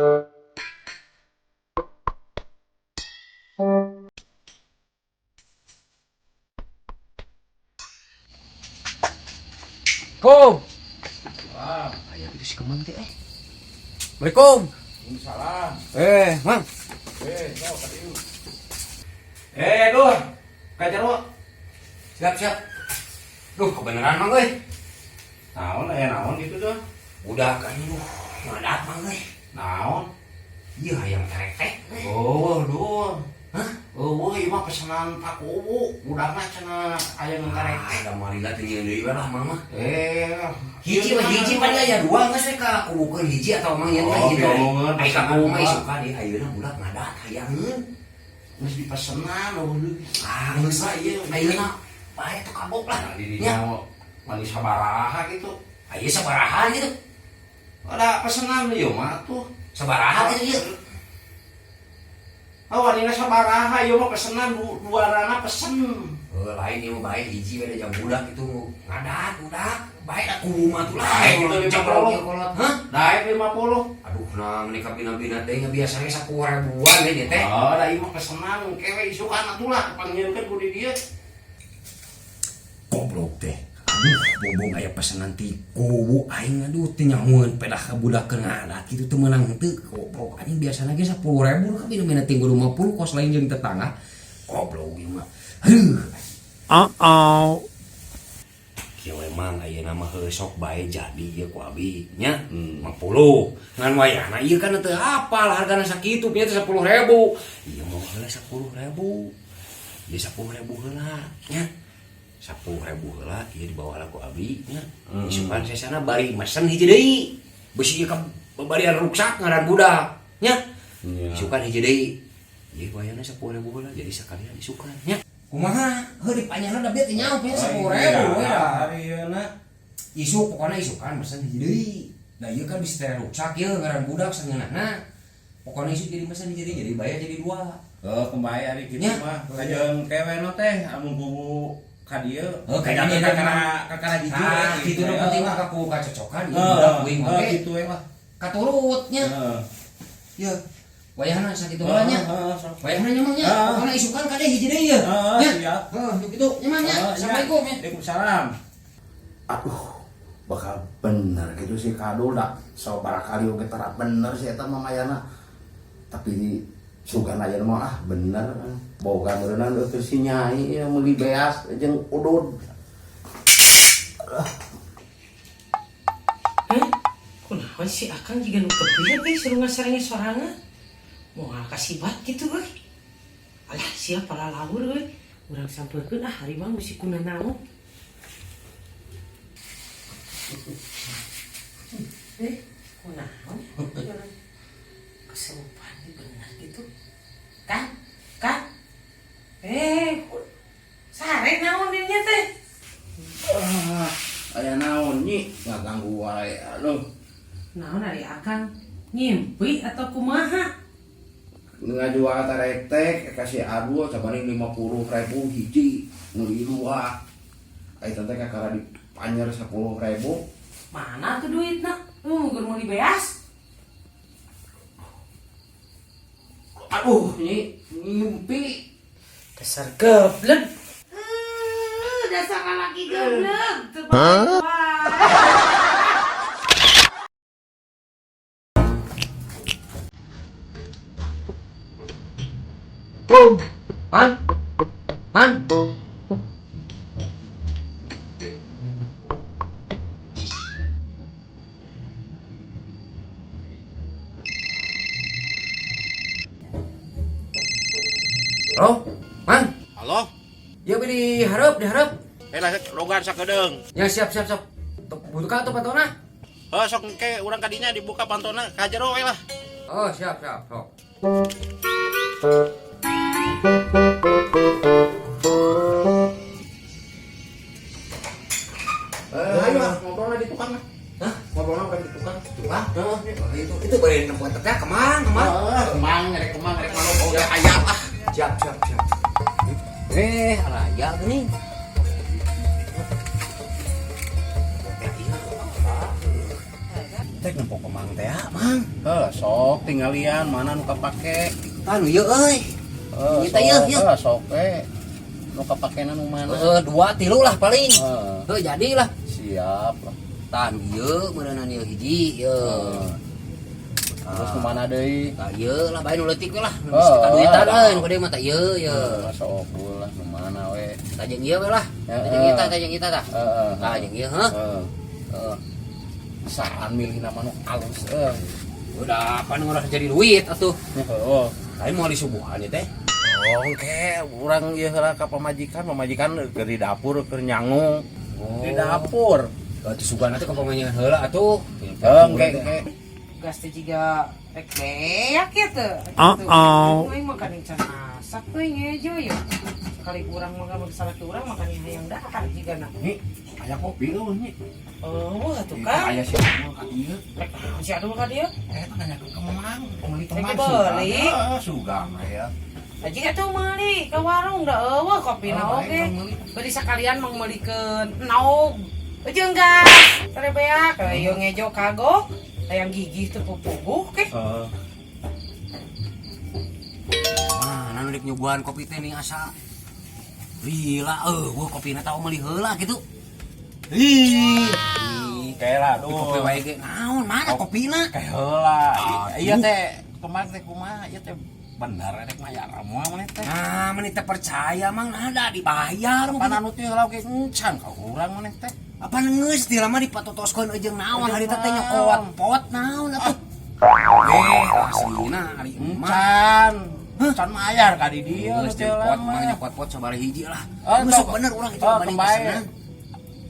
Kom. Ayo itu si Kemang teh. Assalamualaikum. Waalaikumsalam. Mang. So tadi. Dur. Kajaro. Siap. Duh, kebenaran Mang euy. Naon naon gitu tuh. Udah kan lu. Ngadat Mang euy. Naon? Iya yang terek. Oh, duh. Hah? Oh, ieu mah pesanan Pak Kubu. Budakna cenah aya nu karek. Ada marila teu nyeun deui lah Mang mah. Hiji pan aya dua geus we ka kubukeun hiji atau Mang yen Oh, gitu. biolongan, Ai ka pesanan kubu mah dua. isukan ieu ayeuna budak ngadat hayangeun. Geus dipesenan eueuh. Geus lah ieu ayeuna bae teu kabok lah. Nah, di dinya mani sabaraha gitu. Aya sabaraha gitu. Ada pesenan ieu mah tuh. Sabaraha gitu ieu. Oh, wanina sabaraha ieu mah pesenan duarana pesen. Lain ieu bae hiji we da jam budak itu ngadat budak. Bae da kubu mah tuh Bae lain. gitu, Ceprok 50. ieu kolot. Hah? Daek 50. Aduh, nah menikah bina-bina teh biasanya 10.000-an we teh. Oh, da ieu mah pesenan kewe isukan atulah panggilkeun ku di dieu. Goblok teh. Aduh, bombong aya pesanan ti kubu aing aduh teu nyamueun pedah ka budak keur ngadat kitu teu meunang teu. Goblok anjing biasana ge 10.000 ka bina-bina tinggal 50 kos lain jeung tetangga. Goblok ieu mah. Kieu emang ayeuna mah heuh sok bae jadi ieu ku abi nya 50. Ngan wayahna ieu kan teu hafal hargana sakitu nya teh 10.000. Ieu mah heula 10.000. Ieu 10.000 heula nya. 10.000 heula ieu dibawa ku abi nya. Isukan sesana bari mesen hiji deui. Beusi ieu ka babarian ruksak ngaran budak nya. Isukan hiji deui. Ieu wayahna 10.000 heula jadi sakalian isukan nya. Kumaha? Heuh dipanyana da beuh teh nyaho pe 10.000 we da. Ayeuna Isu pokoknya isukan mesen hiji deui. Da ieu kan bisa teh ruksak ieu ngaran budak sangeunana. Pokoknya isu jadi mesen hiji deui jadi bayar jadi 2. oh kembali ari kitu Nya. mah. Kajeun kewe no teh amun kubu ka dieu. Kayaknya kakara hiji Ah, kitu nu penting mah kaku kacocokan ieu Heeh, budak kuing mah ge kitu we mah. katurut nya. Heeh. Ieu. Wayahna sakitu heula nya. sok. Wayahna nya mah nya. Heeh. Pokona isukan kade hiji deui ieu. Nya. Siap. Heuh, kitu nya mah nya. Assalamualaikum ya. Waalaikumsalam. Aduh, bakal bener gitu sih Kadul dah. So barakali oge tara bener sih eta mah mayana. Tapi sugan aja mah ah bener. Boga meureunna teu si Nyai ya meuli beas jeung udud. Kunaon si Akang juga nu kepieu ge suruh ngasarenge sorangan. Moal kasibat gitu euy. Alah sia para laur euy. Urang sampeurkeun hari mah musti kunaon. Kunaon? Keserupan bener gitu. Kan? Sare naon dinya teh? Aya naon nyi ngaganggu wae anu. Naon ari Akang? Ngimpi atau kumaha? Ngajual taretek kasih adu cabani 50.000 hiji meuli 2. Ai teh kakara dipanjer 10.000. Mana tuh duitna? Gur mau dibeas? Aduh nyi ngimpi. Dasar goblok. Dasar laki goblok. Hah? Man. Halo, Man. Halo, Ya be diharap. lah logan sakedeung. Ya siap. Butuh ka atuh patona? Sok engke urang kadinya dibuka pantona ka jero we lah. Oh, siap. Sok. Ayo ngobrolna di tukang. Hah? Ngobrolna di tukang. Tukang? Itu bari nempuan teh kemang. Kemang ngerek manuk oge aya lah. Siap. Raya nih. teh nempok pemang teh mang. Sok tinggalian mana nu kapake. Anu ieu euy. Kita ieu. Sok nu kapakena nu mana? 2 3 lah paling. Jadilah. Siap lah. Tan ieu meureunna ieu hiji ieu. Terus nu mana deui? Tah ieu lah bae nu leutik we lah. Nu geus kaduitan euy nu gede mah tah ieu Sok lah nu mana we? Tah jeung ieu we lah. Tajeng kita tah. Tah jeung ieu Saan milih nama nu alus Udah apa nu urang jadi duit atuh. Lain mau disubuhan teh. Oke, urang ieu heula ka pamajikan keur di dapur keur nyangu. Di dapur. Atuh sugana teh ka pamajikan heula atuh. Engke. Gas teh jiga rek beak ya teh. Aing makan encan masak we ngejo ya. Sekali urang mah masalah ke urang makan hayang dahar jigana. Nih, aya kopi eueuh nih. Oh, atuh kan. Aya si Adul ka dieu. Rek si Adul ka dieu. Eta nanya ke Kemang, meuli Rek teman beli. Sugana ya. Aji atuh meuli ka warung da eueuh kopina oge. Beli sakalian mang meulikeun naog. Jeung gas. Tare beak aya ngejo kagok. Hayang gigih teu pupuh ke. Mana nu dik nyuguhan kopi teh nih asa. Lila kopina tau meuli heula gitu. Kaela Kopi wae ge naon mana kopina? Kayak heula. Iya teh, kemarin teh kumaha ieu teh bener rek mayar moal maneh teh. Ah, maneh teh percaya mang ada dibayar. Pananut teh heula ge encan ka urang maneh teh. Apa geus ti lama dipatotoskeun jeung naon hari teh nyokot pot naon atuh. Aslina ari Encan. Encan mayar ka di dieu teh pot mang nyokot pot sabari hiji lah. Oh, Masuk bener urang itu banding kesana.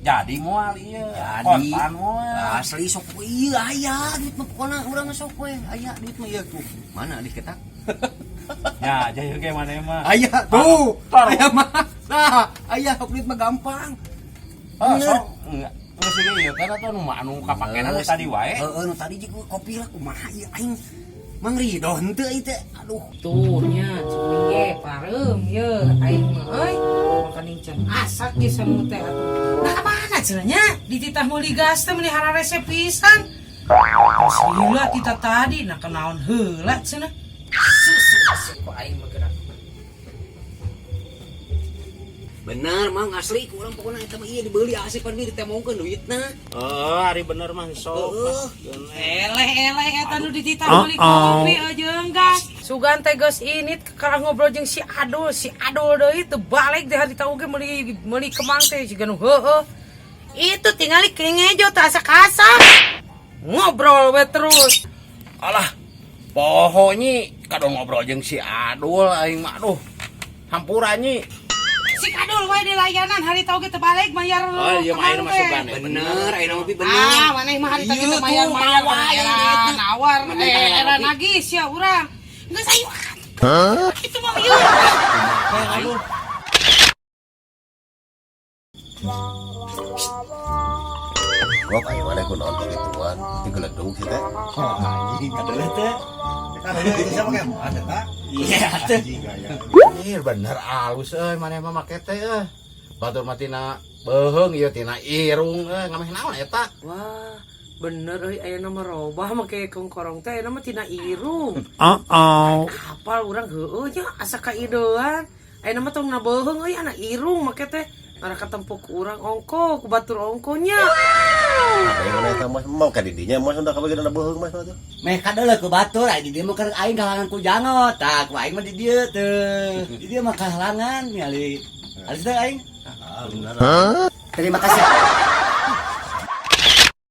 Jadi moal ieu. Jadi Kontan moal. asli sok ieu aya duit mah pokona urang sok we aya duit mah ieu tuh. Mana diketak? Ya, jadi ge maneh mah. Aya tuh. Aya mah. Nah, aya duit mah gampang. Sok enggak. Geus ieu ieu kan atuh nu anu kapakena nu tadi wae. Heeh, nu tadi jeung kopi lah kumaha ieu aing. Mang Ridho henteu ieu teh. Aduh. Tuh nya cumi ge pareum ye aing mah euy makan encan asak ge sanu teh atuh. Nah mana cenanya dititah meuli gas teh melihara resep pisan. Sila kita tadi nah kenaon heula cenah. Susu kok aing mah gerak. Bener mang asli ku urang pokona eta mah ieu dibeli asik pan ditemongkeun duitna. Hari bener mah sok. Eleh eta nu dititah meuli kopi jeung gas. Sugan teh geus ini karang ngobrol jeung si Adul deui teu balik deh hari tahu ge meuli kemang teh siga nu heueuh. Itu tingali ngejo teh asa-asa. Ngobrol we terus. Alah, pohonya kadang ngobrol jeung si Adul aing mah aduh. Hampura nyi. Si Adul wae di layanan hari tahu ge teu balik bayar. Oh iya mah ayeuna mah sugan. Bener, ayeuna mah bener. Ah, maneh mah hari tadi teh bayar nawar. Era nagis ya urang. Geus ayo. Itu mah ieu. Aduh. Gua kayak mana ku nonton ituan, di geledung sih teh. Anjing kadele teh. Kadele itu sama kayak mana teh? Iya teh. Ih bener alus euy maneh mah make teh euy. Batur mah tina beheung ieu tina irung ngameh naon eta? Wah, bener euy ayeuna mah robah make kongkorong teh ayeuna mah tina irung. Apal urang heueuh nya asa kaidean. Ayeuna mah tong nabeheung euy anak irung make teh. Arah katempuk urang ongko, ku batur ongkonya. Apa yang mana eta mas mau ka didinya mas udah kabage dana beheung mas tuh. Meh kadeuleuh ku batur aya di dieu mah keur aing kahalangan ku jangot. Tah ku aing mah di dieu teu. Di dieu mah kahalangan nyali. Alis teh aing. Ah bener. Terima kasih.